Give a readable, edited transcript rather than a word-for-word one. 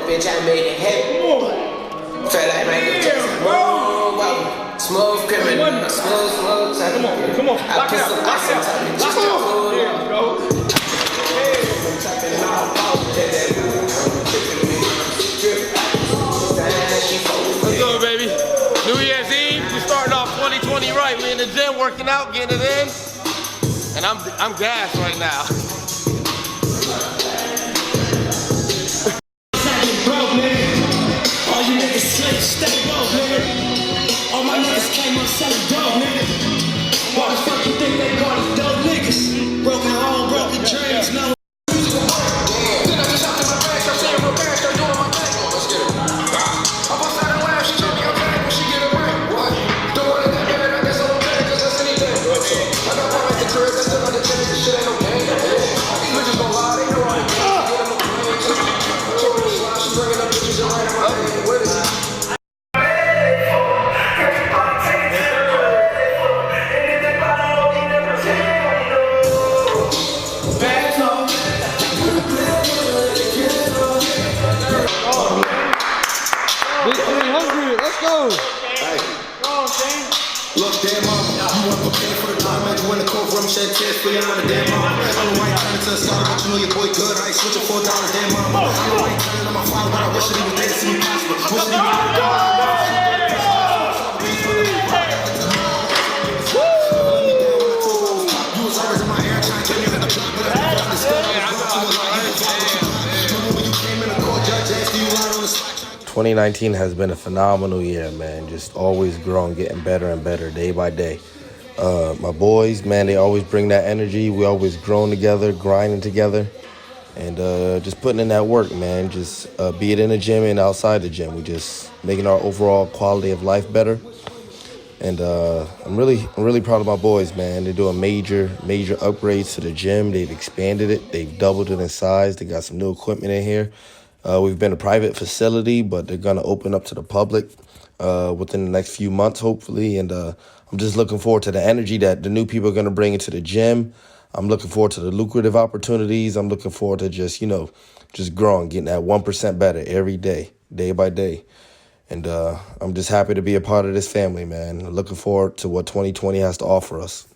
Bitch, I made it happen. Felt like Michael Jackson. Whoa. Smooth criminal. Smooth. Come on. Lock it out. Lock it out. There you go. Let's go, baby. New Year's Eve. We starting off 2020 right. We in the gym working out, getting it in. And I'm gassed right now. All you niggas slick, stay low, nigga. All my niggas came up selling dope, nigga. Why the fuck you think they call us dope niggas? Broken home, broken dreams, no. Let's go. Look, damn mama, you want to prepare for the time, man. You want to cold rum, shed tears for you on the damn mama. I know I ain't turning to a scholar, but you know your boy good. I ain't switching $4, damn mama. I know I ain't turning to my father, but I wish that he was there to see me prosper. Wish that he was You was always in my air trying to get me to the block, but I never understood. When you came in the court, judge asked you lied on the spot. 2019 has been a phenomenal year, man. Just always growing, getting better and better day by day. My boys, man, they always bring that energy. We always growing together, grinding together, and just putting in that work, man. Just be it in the gym and outside the gym. We just making our overall quality of life better. And I'm really proud of my boys, man. They're doing major upgrades to the gym. They've expanded it. They've doubled it in size. They got some new equipment in here. We've been a private facility, but they're going to open up to the public within the next few months, hopefully. And I'm just looking forward to the energy that the new people are going to bring into the gym. I'm looking forward to the lucrative opportunities. I'm looking forward to just growing, getting that 1% better every day, day by day. And I'm just happy to be a part of this family, man. Looking forward to what 2020 has to offer us.